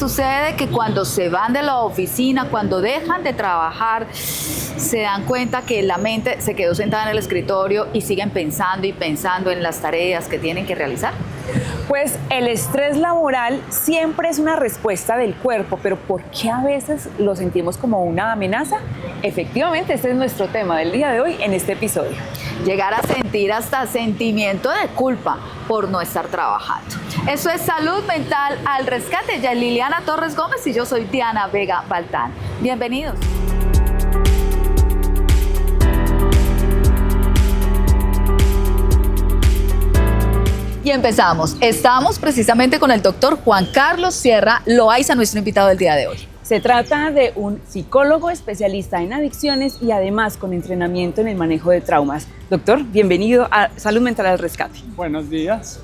sucede que cuando se van de la oficina, cuando dejan de trabajar, se dan cuenta que la mente se quedó sentada en el escritorio y siguen pensando y pensando en las tareas que tienen que realizar? Pues el estrés laboral siempre es una respuesta del cuerpo, pero ¿por qué a veces lo sentimos como una amenaza? Efectivamente, este es nuestro tema del día de hoy en este episodio. Llegar a sentir hasta sentimiento de culpa por no estar trabajando. Eso es Salud Mental al Rescate. Ella es Liliana Torres Gómez y yo soy Diana Vega Baltán. Bienvenidos. Y empezamos. Estamos precisamente con el doctor Juan Carlos Sierra Loaiza, nuestro invitado del día de hoy. Se trata de un psicólogo especialista en adicciones y además con entrenamiento en el manejo de traumas. Doctor, bienvenido a Salud Mental al Rescate. Buenos días.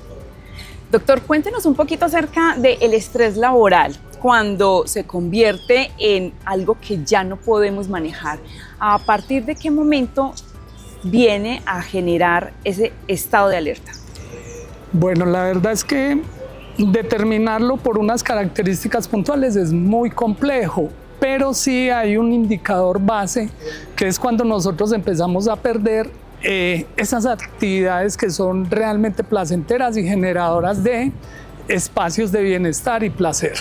Doctor, cuéntenos un poquito acerca del estrés laboral cuando se convierte en algo que ya no podemos manejar. ¿A partir de qué momento viene a generar ese estado de alerta? Bueno, la verdad es que determinarlo por unas características puntuales es muy complejo, pero sí hay un indicador base que es cuando nosotros empezamos a perder esas actividades que son realmente placenteras y generadoras de espacios de bienestar y placer.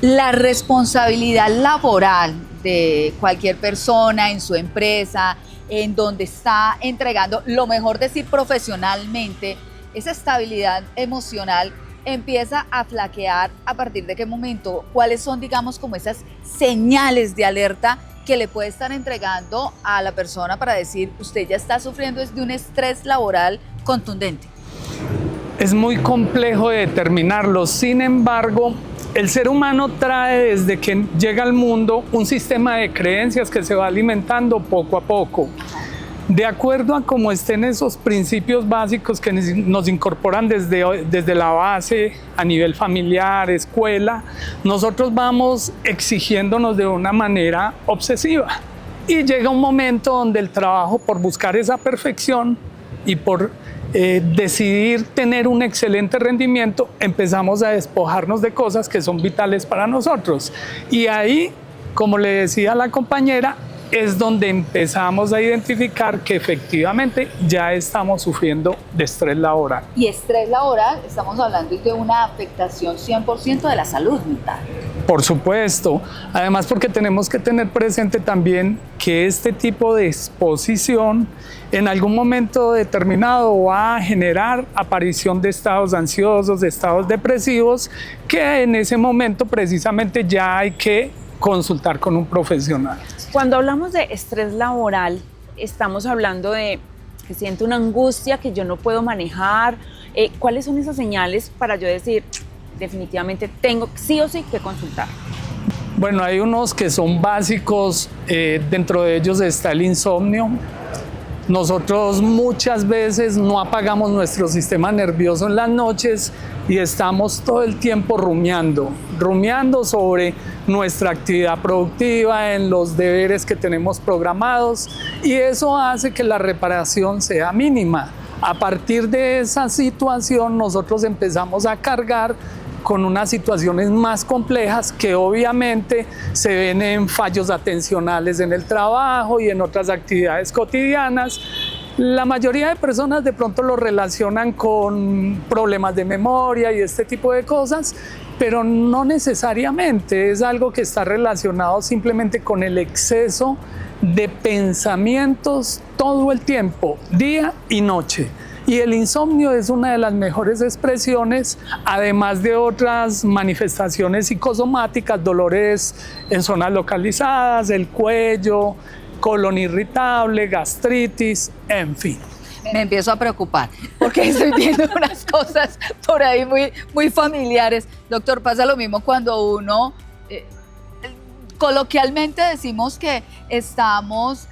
La responsabilidad laboral de cualquier persona en su empresa, en donde está entregando lo mejor de sí profesionalmente, esa estabilidad emocional empieza a flaquear. ¿A partir de qué momento? ¿Cuáles son, digamos, como esas señales de alerta que le puede estar entregando a la persona para decir, usted ya está sufriendo de un estrés laboral contundente? Es muy complejo de determinarlo, sin embargo, el ser humano trae desde que llega al mundo un sistema de creencias que se va alimentando poco a poco. De acuerdo a cómo estén esos principios básicos que nos incorporan desde la base, a nivel familiar, escuela, nosotros vamos exigiéndonos de una manera obsesiva. Y llega un momento donde el trabajo por buscar esa perfección y por decidir tener un excelente rendimiento, empezamos a despojarnos de cosas que son vitales para nosotros. Y ahí, como le decía a la compañera, es donde empezamos a identificar que efectivamente ya estamos sufriendo de estrés laboral. Y estrés laboral, estamos hablando de una afectación 100% de la salud mental. Por supuesto, además porque tenemos que tener presente también que este tipo de exposición en algún momento determinado va a generar aparición de estados ansiosos, de estados depresivos, que en ese momento precisamente ya hay que consultar con un profesional. Cuando hablamos de estrés laboral, estamos hablando de que siento una angustia que yo no puedo manejar. ¿Cuáles son esas señales para yo decir, definitivamente tengo sí o sí que consultar? Bueno, hay unos que son básicos, dentro de ellos está el insomnio. Nosotros muchas veces no apagamos nuestro sistema nervioso en las noches y estamos todo el tiempo rumiando sobre nuestra actividad productiva, en los deberes que tenemos programados, y eso hace que la reparación sea mínima. A partir de esa situación nosotros empezamos a cargar con unas situaciones más complejas que obviamente se ven en fallos atencionales en el trabajo y en otras actividades cotidianas. La mayoría de personas de pronto lo relacionan con problemas de memoria y este tipo de cosas, pero no necesariamente, es algo que está relacionado simplemente con el exceso de pensamientos todo el tiempo, día y noche. Y el insomnio es una de las mejores expresiones, además de otras manifestaciones psicosomáticas, dolores en zonas localizadas, el cuello, colon irritable, gastritis, en fin. Me empiezo a preocupar porque estoy viendo unas cosas por ahí muy familiares. Doctor, pasa lo mismo cuando uno, coloquialmente decimos que estamos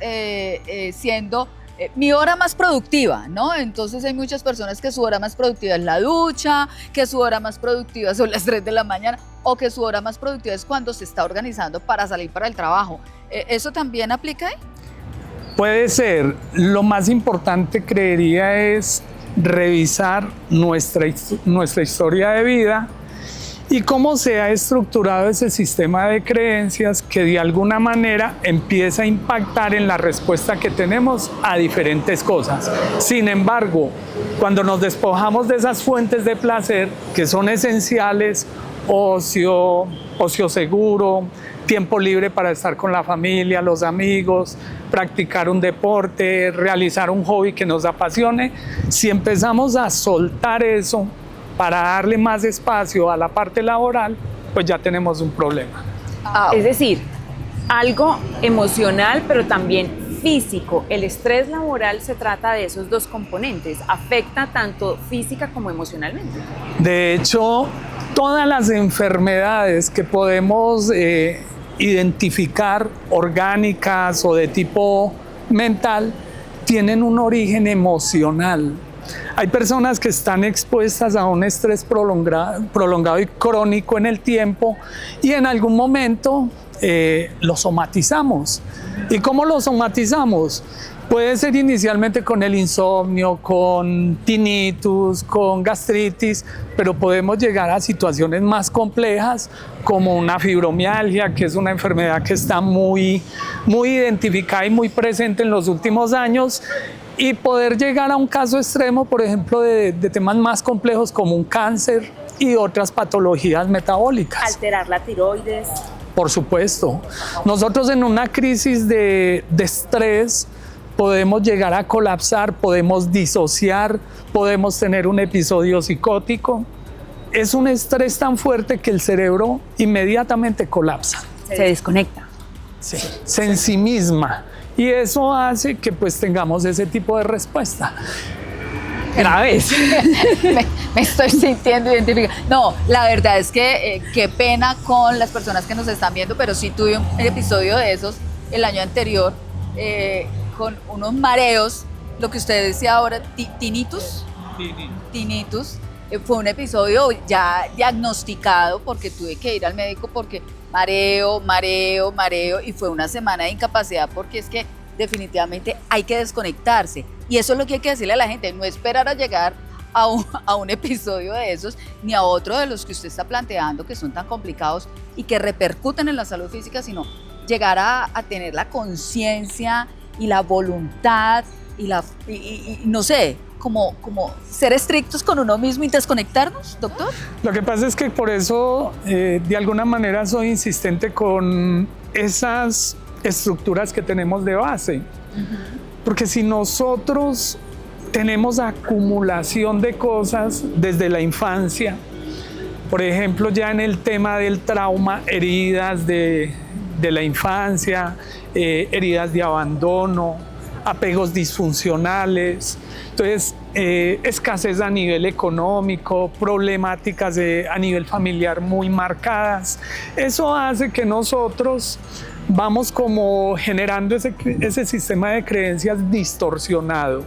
siendo mi hora más productiva, ¿no? Entonces hay muchas personas que su hora más productiva es la ducha, que su hora más productiva son las 3 de la mañana o que su hora más productiva es cuando se está organizando para salir para el trabajo. ¿Eso también aplica ahí? Puede ser. Lo más importante, creería, es revisar nuestra historia de vida y cómo se ha estructurado ese sistema de creencias que de alguna manera empieza a impactar en la respuesta que tenemos a diferentes cosas. Sin embargo, cuando nos despojamos de esas fuentes de placer que son esenciales, ocio seguro, tiempo libre para estar con la familia, los amigos, practicar un deporte, realizar un hobby que nos apasione, si empezamos a soltar eso para darle más espacio a la parte laboral, pues ya tenemos un problema. Es decir, algo emocional, pero también físico. El estrés laboral se trata de esos dos componentes, afecta tanto física como emocionalmente. De hecho, todas las enfermedades que podemos identificar, orgánicas o de tipo mental, tienen un origen emocional. Hay personas que están expuestas a un estrés prolongado y crónico en el tiempo y en algún momento lo somatizamos. ¿Y cómo lo somatizamos? Puede ser inicialmente con el insomnio, con tinnitus, con gastritis, pero podemos llegar a situaciones más complejas como una fibromialgia, que es una enfermedad que está muy identificada y muy presente en los últimos años, y poder llegar a un caso extremo, por ejemplo, de temas más complejos como un cáncer y otras patologías metabólicas. Alterar la tiroides. Por supuesto. Nosotros en una crisis de estrés podemos llegar a colapsar, podemos disociar, podemos tener un episodio psicótico. Es un estrés tan fuerte que el cerebro inmediatamente colapsa. Se desconecta. Sí, se ensimisma. Y eso hace que pues tengamos ese tipo de respuesta. Graves. Me estoy sintiendo identificada. No, la verdad es que qué pena con las personas que nos están viendo, pero sí tuve un episodio de esos el año anterior con unos mareos, lo que usted decía ahora, tinnitus. Tinnitus. Fue un episodio ya diagnosticado porque tuve que ir al médico porque mareo, y fue una semana de incapacidad porque es que definitivamente hay que desconectarse. Y eso es lo que hay que decirle a la gente, no esperar a llegar a un episodio de esos, ni a otro de los que usted está planteando que son tan complicados y que repercuten en la salud física, sino llegar a tener la conciencia y la voluntad y no sé, como ser estrictos con uno mismo y desconectarnos, doctor. Lo que pasa es que por eso de alguna manera soy insistente con esas estructuras que tenemos de base. Porque si nosotros tenemos acumulación de cosas desde la infancia, por ejemplo, ya en el tema del trauma, heridas de la infancia, heridas de abandono, apegos disfuncionales, entonces escasez a nivel económico, problemáticas a nivel familiar muy marcadas, eso hace que nosotros vamos como generando ese sistema de creencias distorsionado.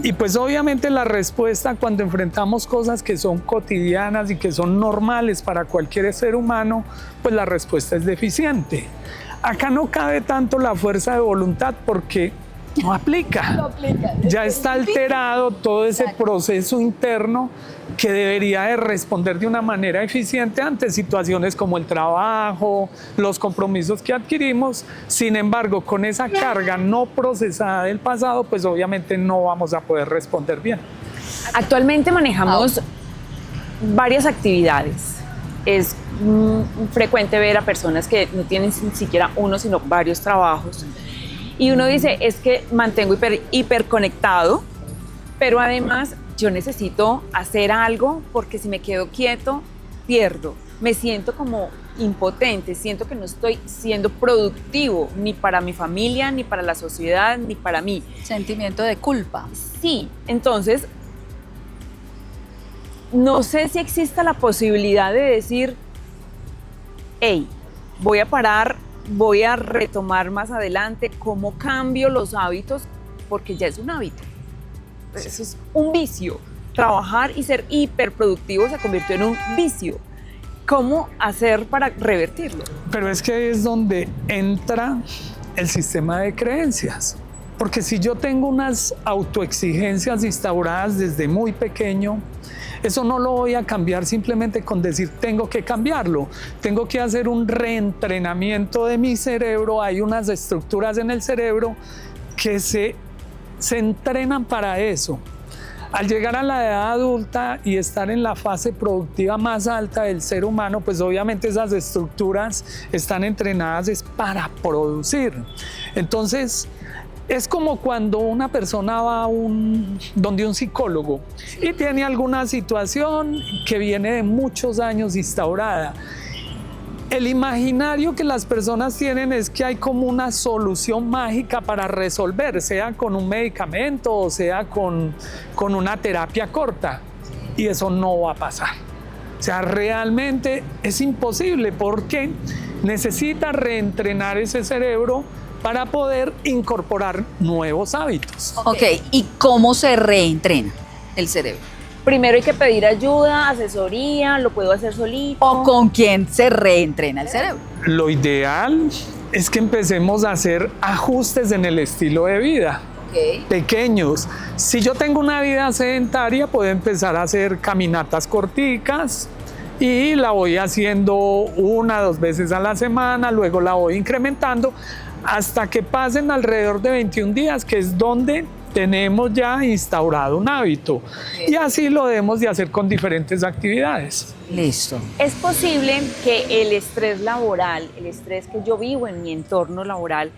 Y pues obviamente la respuesta cuando enfrentamos cosas que son cotidianas y que son normales para cualquier ser humano, pues la respuesta es deficiente. Acá no cabe tanto la fuerza de voluntad porque no aplica. No aplica. Ya está alterado todo ese proceso interno que debería de responder de una manera eficiente ante situaciones como el trabajo, los compromisos que adquirimos. Sin embargo, con esa carga no procesada del pasado, pues obviamente no vamos a poder responder bien. Actualmente manejamos varias actividades. Es frecuente ver a personas que no tienen ni siquiera uno, sino varios trabajos. Y uno dice, es que mantengo hiperconectado, pero además yo necesito hacer algo porque si me quedo quieto, pierdo. Me siento como impotente, siento que no estoy siendo productivo ni para mi familia, ni para la sociedad, ni para mí. Sentimiento de culpa. Sí, entonces, no sé si exista la posibilidad de decir, hey, voy a parar, voy a retomar más adelante, cómo cambio los hábitos, porque ya es un hábito. Eso es un vicio. Trabajar y ser hiperproductivo se convirtió en un vicio. ¿Cómo hacer para revertirlo? Pero es que ahí es donde entra el sistema de creencias. Porque si yo tengo unas autoexigencias instauradas desde muy pequeño, Eso no lo voy a cambiar simplemente con decir tengo que cambiarlo. Tengo que hacer un reentrenamiento de mi cerebro. Hay unas estructuras en el cerebro que se entrenan para eso. Al llegar a la edad adulta y estar en la fase productiva más alta del ser humano, pues obviamente esas estructuras están entrenadas para producir. Entonces, es como cuando una persona va donde un psicólogo y tiene alguna situación que viene de muchos años instaurada. El imaginario que las personas tienen es que hay como una solución mágica para resolver, sea con un medicamento o sea con una terapia corta. Y eso no va a pasar. O sea, realmente es imposible porque necesita reentrenar ese cerebro para poder incorporar nuevos hábitos. Ok, ¿y cómo se reentrena el cerebro? Primero hay que pedir ayuda, asesoría, lo puedo hacer solito. ¿O con quién se reentrena el cerebro? Lo ideal es que empecemos a hacer ajustes en el estilo de vida. Pequeños. Si yo tengo una vida sedentaria, puedo empezar a hacer caminatas corticas y la voy haciendo 1 o 2 veces a la semana, luego la voy incrementando hasta que pasen alrededor de 21 días, que es donde tenemos ya instaurado un hábito. Y así lo debemos de hacer con diferentes actividades. Listo. ¿Es posible que el estrés laboral, el estrés que yo vivo en mi entorno laboral,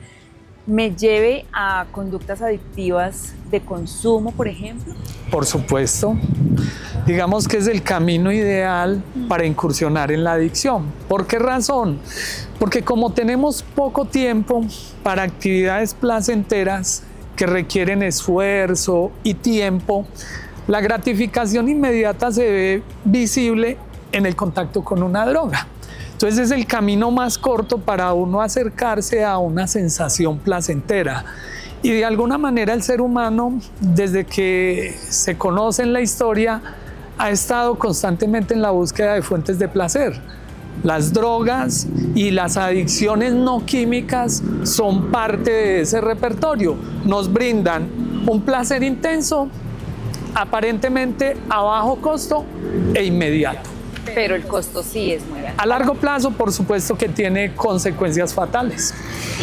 me lleve a conductas adictivas de consumo, por ejemplo? Por supuesto. Digamos que es el camino ideal para incursionar en la adicción. ¿Por qué razón? Porque como tenemos poco tiempo para actividades placenteras que requieren esfuerzo y tiempo, la gratificación inmediata se ve visible en el contacto con una droga. Entonces es el camino más corto para uno acercarse a una sensación placentera. Y de alguna manera el ser humano, desde que se conoce en la historia, ha estado constantemente en la búsqueda de fuentes de placer. Las drogas y las adicciones no químicas son parte de ese repertorio. Nos brindan un placer intenso, aparentemente a bajo costo e inmediato. Pero el costo sí es muy alto. A largo plazo, por supuesto que tiene consecuencias fatales.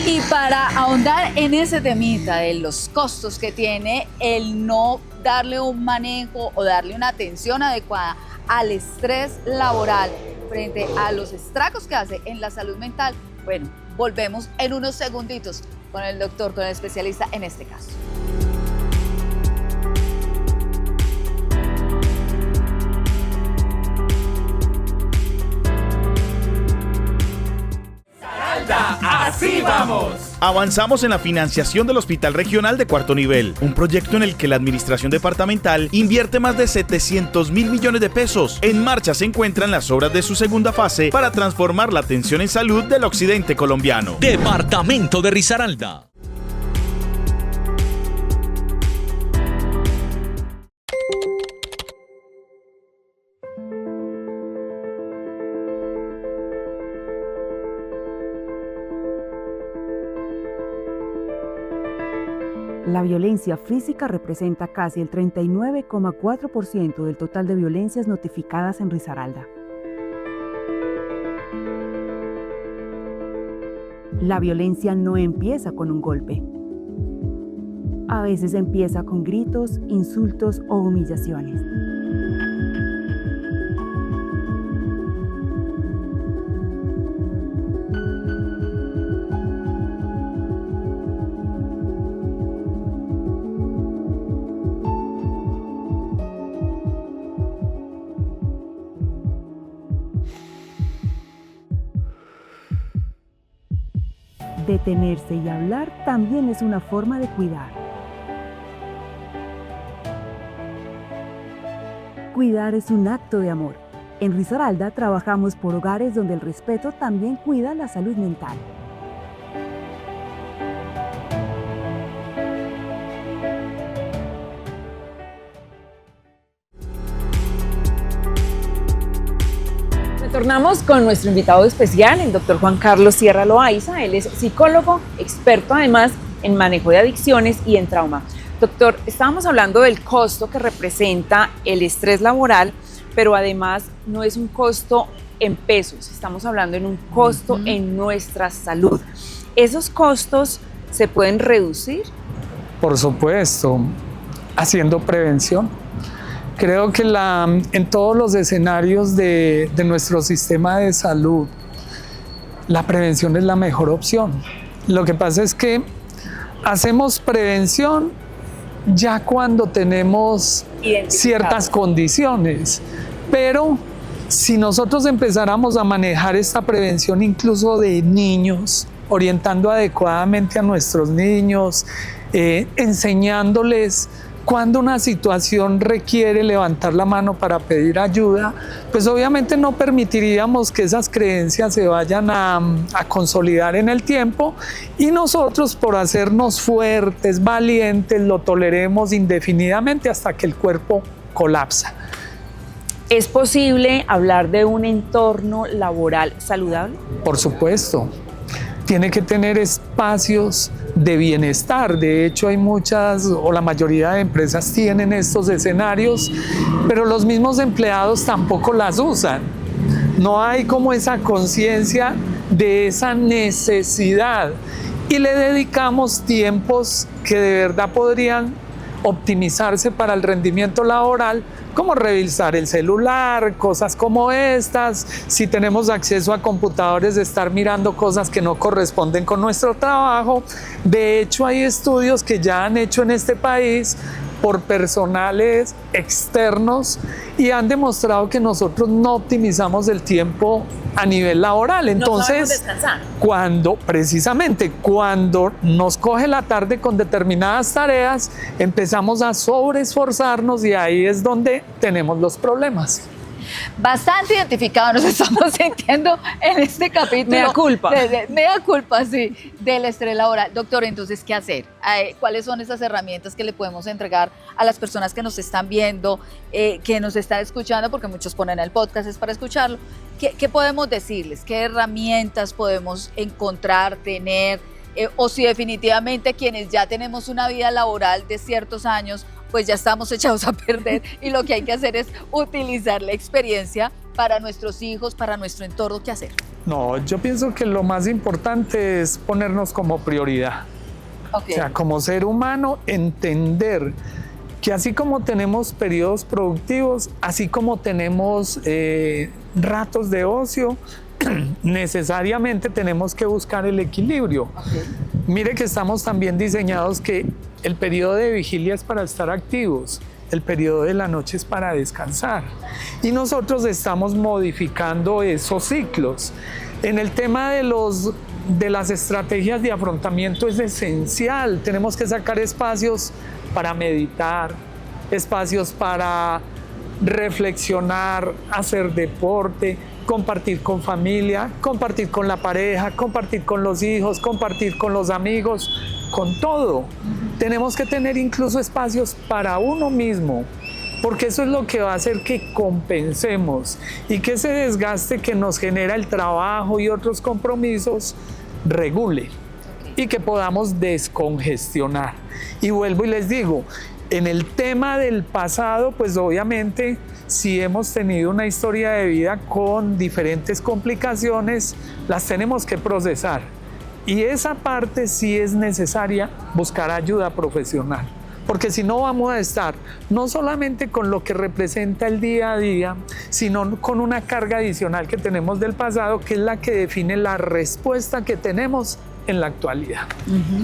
Y para ahondar en ese temita de los costos que tiene el no darle un manejo o darle una atención adecuada al estrés laboral frente a los estragos que hace en la salud mental, bueno, volvemos en unos segunditos con el doctor, con el especialista en este caso. ¡Así vamos! Avanzamos en la financiación del Hospital Regional de Cuarto Nivel, un proyecto en el que la administración departamental invierte más de 700.000 millones de pesos. En marcha se encuentran las obras de su segunda fase para transformar la atención en salud del occidente colombiano. Departamento de Risaralda. La violencia física representa casi el 39,4% del total de violencias notificadas en Risaralda. La violencia no empieza con un golpe. A veces empieza con gritos, insultos o humillaciones. Detenerse y hablar también es una forma de cuidar. Cuidar es un acto de amor. En Risaralda trabajamos por hogares donde el respeto también cuida la salud mental. Retornamos con nuestro invitado especial, el doctor Juan Carlos Sierra Loaiza. Él es psicólogo, experto además en manejo de adicciones y en trauma. Doctor, estábamos hablando del costo que representa el estrés laboral pero además no es un costo en pesos, estamos hablando en un costo en nuestra salud. ¿Esos costos se pueden reducir? Por supuesto, haciendo prevención. Creo que en todos los escenarios de nuestro sistema de salud, la prevención es la mejor opción. Lo que pasa es que hacemos prevención ya cuando tenemos ciertas condiciones, pero si nosotros empezáramos a manejar esta prevención incluso de niños, orientando adecuadamente a nuestros niños, enseñándoles cuando una situación requiere levantar la mano para pedir ayuda, pues obviamente no permitiríamos que esas creencias se vayan a consolidar en el tiempo y nosotros, por hacernos fuertes, valientes, lo toleremos indefinidamente hasta que el cuerpo colapsa. ¿Es posible hablar de un entorno laboral saludable? Por supuesto. Tiene que tener espacios de bienestar. De hecho, hay muchas o la mayoría de empresas tienen estos escenarios, pero los mismos empleados tampoco las usan. No hay como esa conciencia de esa necesidad y le dedicamos tiempos que de verdad podrían optimizarse para el rendimiento laboral, como revisar el celular, cosas como estas, si tenemos acceso a computadores, de estar mirando cosas que no corresponden con nuestro trabajo. De hecho, hay estudios que ya han hecho en este país por personales externos y han demostrado que nosotros no optimizamos el tiempo a nivel laboral. Entonces, precisamente cuando nos coge la tarde con determinadas tareas, empezamos a sobreesforzarnos y ahí es donde tenemos los problemas. Bastante identificados nos estamos sintiendo en este capítulo. Mea culpa. Mea culpa, sí, del estrés laboral. Doctor, entonces, ¿qué hacer? ¿Cuáles son esas herramientas que le podemos entregar a las personas que nos están viendo, que nos están escuchando? Porque muchos ponen el podcast, es para escucharlo. ¿Qué podemos decirles? ¿Qué herramientas podemos encontrar, tener? O si definitivamente quienes ya tenemos una vida laboral de ciertos años, pues ya estamos echados a perder y lo que hay que hacer es utilizar la experiencia para nuestros hijos, para nuestro entorno. ¿Qué hacer? No, yo pienso que lo más importante es ponernos como prioridad. Okay. O sea, como ser humano, entender que así como tenemos periodos productivos, así como tenemos ratos de ocio, necesariamente tenemos que buscar el equilibrio. Okay. Mire que estamos también diseñados que el periodo de vigilia es para estar activos, el periodo de la noche es para descansar. Y nosotros estamos modificando esos ciclos. En el tema de las estrategias de afrontamiento es esencial. Tenemos que sacar espacios para meditar, espacios para reflexionar, hacer deporte, compartir con familia, compartir con la pareja, compartir con los hijos, compartir con los amigos, con todo. Tenemos que tener incluso espacios para uno mismo, porque eso es lo que va a hacer que compensemos y que ese desgaste que nos genera el trabajo y otros compromisos regule y que podamos descongestionar. Y vuelvo y les digo, en el tema del pasado, pues obviamente si hemos tenido una historia de vida con diferentes complicaciones, las tenemos que procesar. Y esa parte sí es necesaria buscar ayuda profesional, porque si no vamos a estar no solamente con lo que representa el día a día, sino con una carga adicional que tenemos del pasado, que es la que define la respuesta que tenemos en la actualidad.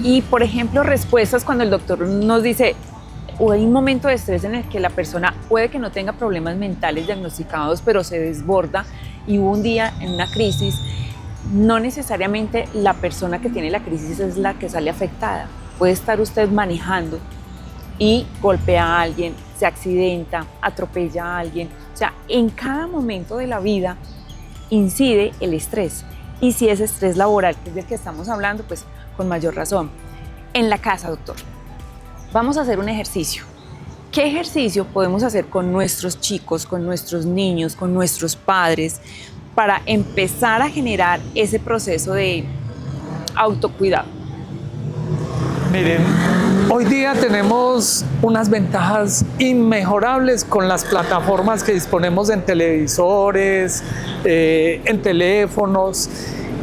Y por ejemplo, respuestas cuando el doctor nos dice, o hay un momento de estrés en el que la persona puede que no tenga problemas mentales diagnosticados, pero se desborda y hubo un día en una crisis. No necesariamente la persona que tiene la crisis es la que sale afectada. Puede estar usted manejando y golpea a alguien, se accidenta, atropella a alguien. O sea, en cada momento de la vida incide el estrés. Y si es estrés laboral, que es del que estamos hablando, pues con mayor razón. En la casa, doctor, vamos a hacer un ejercicio. ¿Qué ejercicio podemos hacer con nuestros chicos, con nuestros niños, con nuestros padres, para empezar a generar ese proceso de autocuidado? Miren, Hoy día tenemos unas ventajas inmejorables con las plataformas que disponemos en televisores, en teléfonos,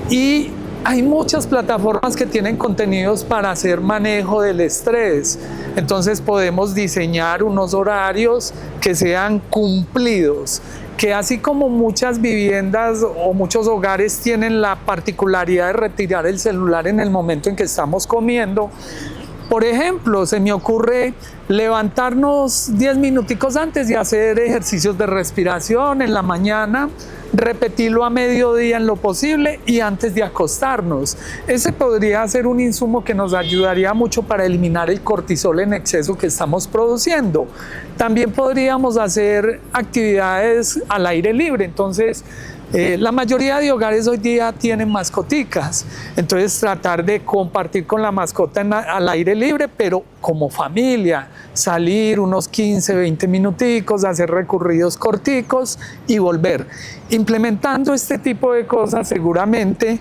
y hay muchas plataformas que tienen contenidos para hacer manejo del estrés. Entonces podemos diseñar unos horarios que sean cumplidos, que así como muchas viviendas o muchos hogares tienen la particularidad de retirar el celular en el momento en que estamos comiendo. Por ejemplo, se me ocurre levantarnos 10 minuticos antes y hacer ejercicios de respiración en la mañana, repetirlo a mediodía en lo posible y antes de acostarnos. Ese podría ser un insumo que nos ayudaría mucho para eliminar el cortisol en exceso que estamos produciendo. También podríamos hacer actividades al aire libre. Entonces, la mayoría de hogares hoy día tienen mascoticas, entonces tratar de compartir con la mascota al aire libre, pero como familia, salir unos 15, 20 minuticos, hacer recorridos corticos y volver. Implementando este tipo de cosas, seguramente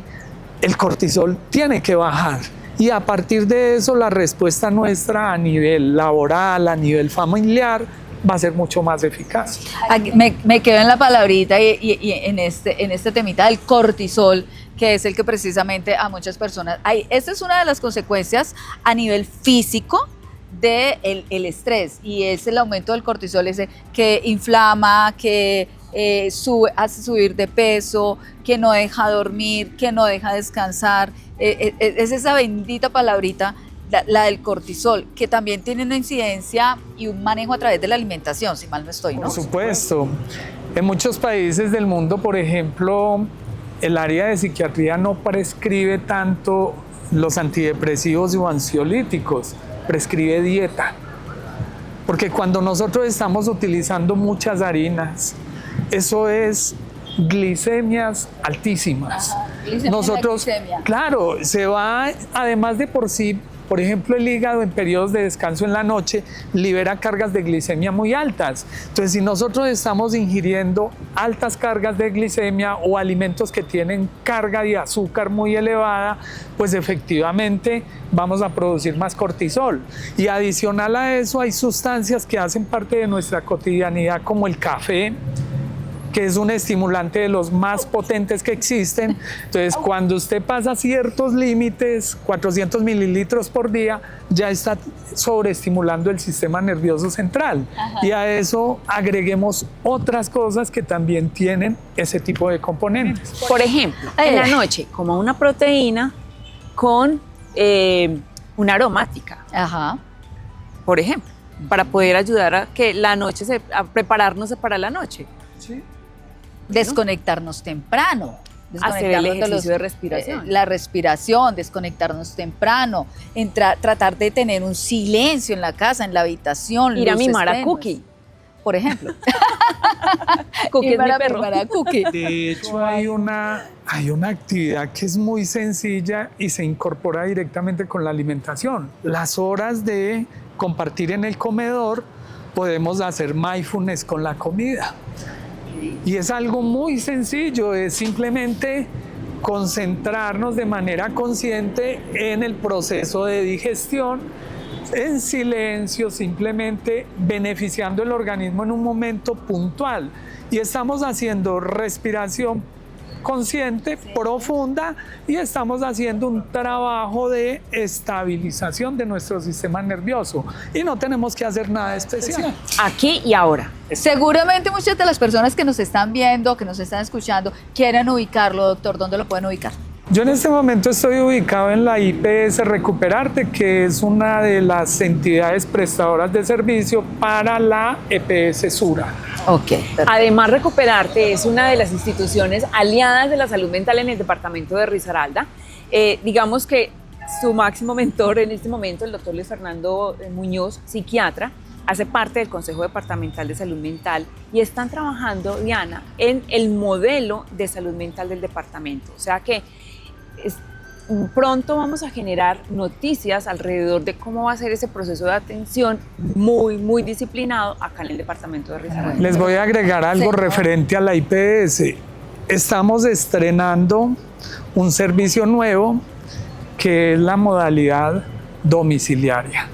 el cortisol tiene que bajar. Y a partir de eso, la respuesta nuestra a nivel laboral, a nivel familiar, va a ser mucho más eficaz. Aquí me quedo en la palabrita y en este temita del cortisol, que es el que precisamente a muchas personas esta es una de las consecuencias a nivel físico del estrés, y es el aumento del cortisol ese que inflama, que hace subir de peso, que no deja dormir, que no deja descansar. Es esa bendita palabrita, la del cortisol, que también tiene una incidencia y un manejo a través de la alimentación, si mal no estoy, ¿no? Por supuesto. En muchos países del mundo, por ejemplo, el área de psiquiatría no prescribe tanto los antidepresivos o ansiolíticos, prescribe dieta. Porque cuando nosotros estamos utilizando muchas harinas, eso es glicemias altísimas. Glicemia. Claro, se va, además de por sí, por ejemplo, el hígado en periodos de descanso en la noche libera cargas de glicemia muy altas. Entonces, si nosotros estamos ingiriendo altas cargas de glicemia o alimentos que tienen carga de azúcar muy elevada, pues efectivamente vamos a producir más cortisol. Y adicional a eso, hay sustancias que hacen parte de nuestra cotidianidad, como el café, que es un estimulante de los más potentes que existen. Entonces, cuando usted pasa ciertos límites, 400 mililitros por día, ya está sobreestimulando el sistema nervioso central. Ajá. Y a eso agreguemos otras cosas que también tienen ese tipo de componentes. Por ejemplo, en la noche, como una proteína con una aromática. Ajá. Por ejemplo, para poder ayudar a que la noche a prepararnos para la noche. Sí. Desconectarnos temprano. Hacer el ejercicio de respiración. La respiración, desconectarnos temprano, tratar de tener un silencio en la casa, en la habitación. Ir a mimar a Cookie, por ejemplo. Cookie es mi perro. Cookie. De hecho, hay una actividad que es muy sencilla y se incorpora directamente con la alimentación. Las horas de compartir en el comedor, podemos hacer mindfulness con la comida. Y es algo muy sencillo, es simplemente concentrarnos de manera consciente en el proceso de digestión, en silencio, simplemente beneficiando el organismo en un momento puntual. Y estamos haciendo respiración consciente, profunda, y estamos haciendo un trabajo de estabilización de nuestro sistema nervioso. Y no tenemos que hacer nada especial. Aquí y ahora. Seguramente muchas de las personas que nos están viendo, que nos están escuchando, quieren ubicarlo, doctor. ¿Dónde lo pueden ubicar? Yo en este momento estoy ubicado en la IPS Recuperarte, que es una de las entidades prestadoras de servicio para la EPS Sura. Ok. Además, Recuperarte es una de las instituciones aliadas de la salud mental en el departamento de Risaralda. Digamos que su máximo mentor en este momento, el doctor Luis Fernando Muñoz, psiquiatra, hace parte del Consejo Departamental de Salud Mental y están trabajando, Diana, en el modelo de salud mental del departamento. O sea que pronto vamos a generar noticias alrededor de cómo va a ser ese proceso de atención muy, muy disciplinado acá en el departamento de Risaralda. Les voy a agregar algo referente a la IPS. Estamos estrenando un servicio nuevo que es la modalidad domiciliaria.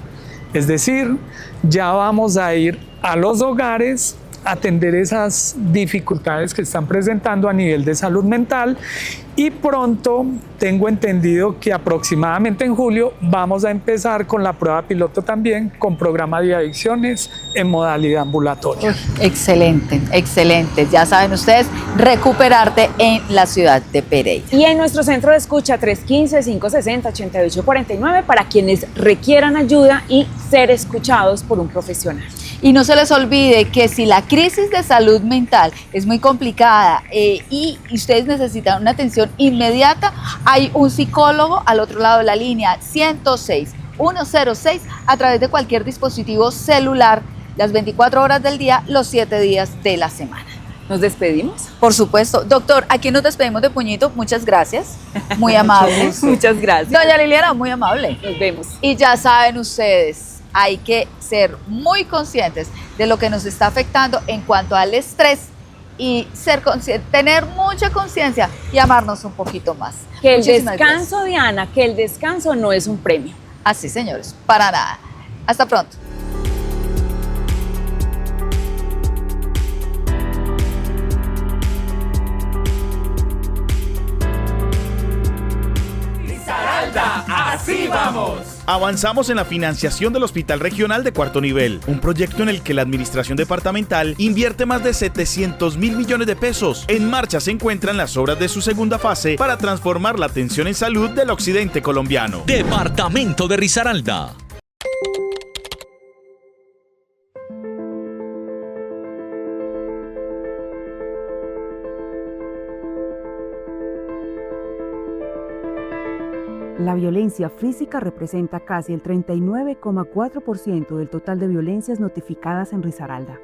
Es decir, ya vamos a ir a los hogares a atender esas dificultades que están presentando a nivel de salud mental y pronto tengo entendido que aproximadamente en julio vamos a empezar con la prueba piloto también con programa de adicciones en modalidad ambulatoria. Uy, excelente, excelente. Ya saben ustedes, recuperarte en la ciudad de Pereira. Y en nuestro centro de escucha 315-560-8849 para quienes requieran ayuda y ser escuchados por un profesional. Y no se les olvide que si la crisis de salud mental es muy complicada y ustedes necesitan una atención inmediata, hay un psicólogo al otro lado de la línea 106 a través de cualquier dispositivo celular, las 24 horas del día, los 7 días de la semana. ¿Nos despedimos? Por supuesto. Doctor, aquí nos despedimos de puñito. Muchas gracias. Muy amable. Muchas gracias. Doña Liliana, muy amable. Nos vemos. Y ya saben ustedes, hay que ser muy conscientes de lo que nos está afectando en cuanto al estrés y ser conscientes, tener mucha conciencia y amarnos un poquito más. Que el Muchísimas descanso, gracias. Diana, que el descanso no es un premio. Así, señores, para nada. Hasta pronto. ¡Así vamos! Avanzamos en la financiación del Hospital Regional de Cuarto Nivel, un proyecto en el que la Administración Departamental invierte más de 700 mil millones de pesos. En marcha se encuentran las obras de su segunda fase para transformar la atención en salud del occidente colombiano. Departamento de Risaralda. La violencia física representa casi el 39,4% del total de violencias notificadas en Risaralda.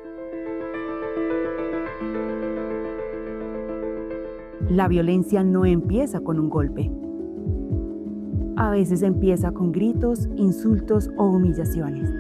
La violencia no empieza con un golpe. A veces empieza con gritos, insultos o humillaciones.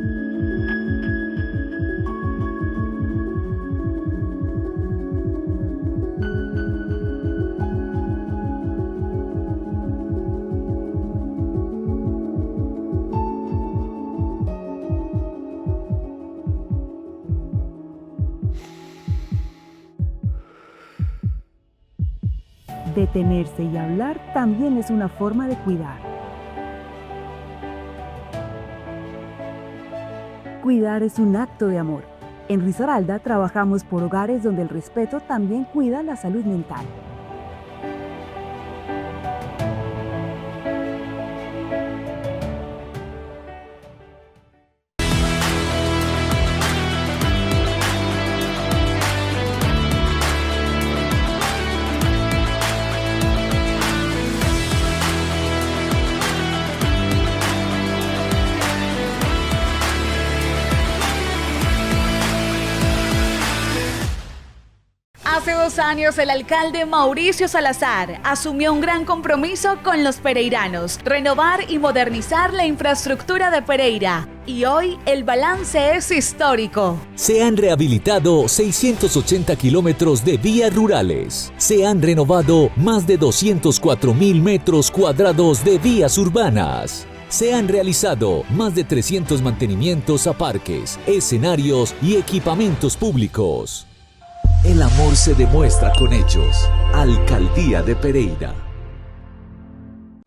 Detenerse y hablar también es una forma de cuidar. Cuidar es un acto de amor. En Risaralda trabajamos por hogares donde el respeto también cuida la salud mental. Hace 2 años el alcalde Mauricio Salazar asumió un gran compromiso con los pereiranos, renovar y modernizar la infraestructura de Pereira. Y hoy el balance es histórico. Se han rehabilitado 680 kilómetros de vías rurales. Se han renovado más de 204.000 metros cuadrados de vías urbanas. Se han realizado más de 300 mantenimientos a parques, escenarios y equipamientos públicos. El amor se demuestra con hechos. Alcaldía de Pereira.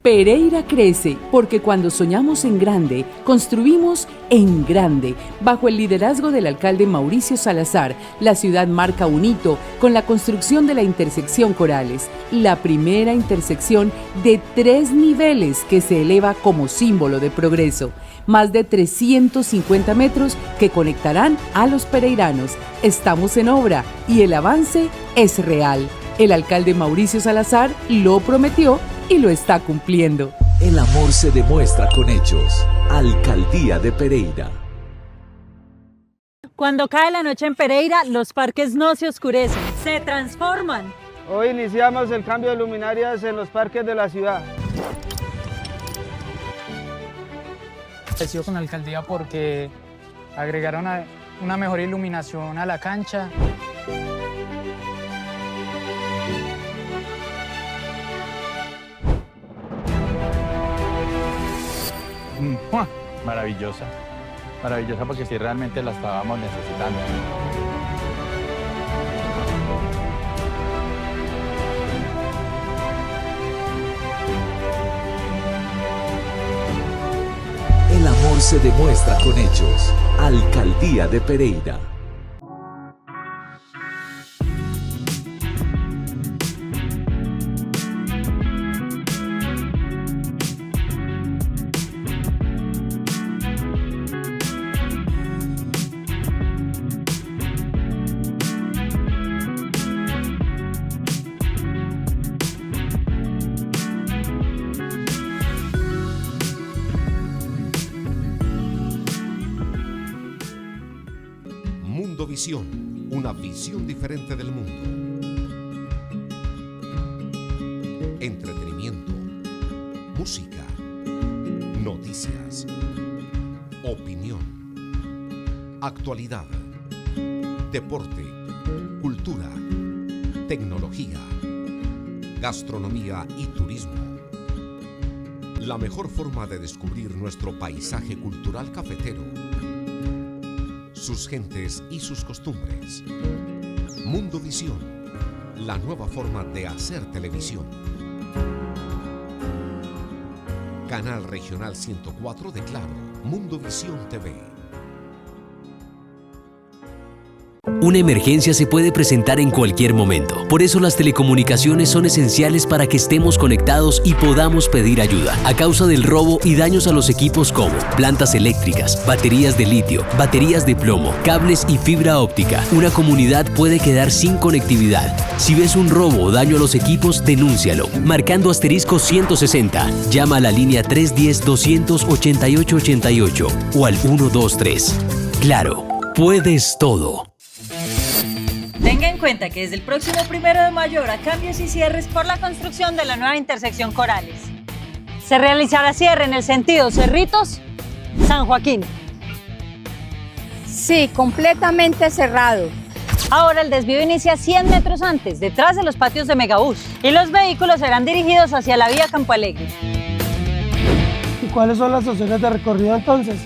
Pereira crece porque cuando soñamos en grande, construimos en grande. Bajo el liderazgo del alcalde Mauricio Salazar, la ciudad marca un hito con la construcción de la intersección Corales, la primera intersección de 3 niveles que se eleva como símbolo de progreso. Más de 350 metros que conectarán a los pereiranos. Estamos en obra y el avance es real. El alcalde Mauricio Salazar lo prometió y lo está cumpliendo. El amor se demuestra con hechos. Alcaldía de Pereira. Cuando cae la noche en Pereira, los parques no se oscurecen, se transforman. Hoy iniciamos el cambio de luminarias en los parques de la ciudad. Agradecido con la alcaldía porque agregaron una mejor iluminación a la cancha. Maravillosa. maravillosa porque sí realmente la estábamos necesitando. El amor se demuestra con hechos. Alcaldía de Pereira. Mundovisión, una visión diferente del mundo. Entretenimiento, música, noticias, opinión, actualidad, deporte, cultura, tecnología, gastronomía y turismo. La mejor forma de descubrir nuestro paisaje cultural cafetero, sus gentes y sus costumbres. Mundovisión, la nueva forma de hacer televisión. Canal Regional 104 de Claro, Mundovisión TV. Una emergencia se puede presentar en cualquier momento. Por eso las telecomunicaciones son esenciales para que estemos conectados y podamos pedir ayuda. A causa del robo y daños a los equipos como plantas eléctricas, baterías de litio, baterías de plomo, cables y fibra óptica, una comunidad puede quedar sin conectividad. Si ves un robo o daño a los equipos, denúncialo. Marcando *160. Llama a la línea 310-288-88 o al 123. Claro, puedes todo. Tenga en cuenta que desde el próximo 1 de mayo habrá cambios y cierres por la construcción de la nueva intersección Corales. Se realizará cierre en el sentido Cerritos-San Joaquín. Sí, completamente cerrado. Ahora el desvío inicia 100 metros antes, detrás de los patios de Megabús, y los vehículos serán dirigidos hacia la vía Campo Alegre. ¿Y cuáles son las opciones de recorrido entonces?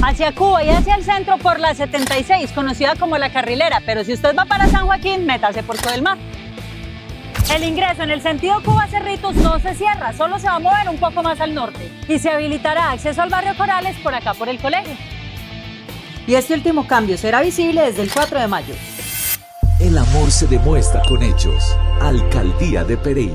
Hacia Cuba y hacia el centro por la 76, conocida como La Carrilera, pero si usted va para San Joaquín, métase por todo el mar. El ingreso en el sentido Cuba-Cerritos no se cierra, solo se va a mover un poco más al norte y se habilitará acceso al barrio Corales por acá por el colegio. Y este último cambio será visible desde el 4 de mayo. El amor se demuestra con hechos. Alcaldía de Pereira.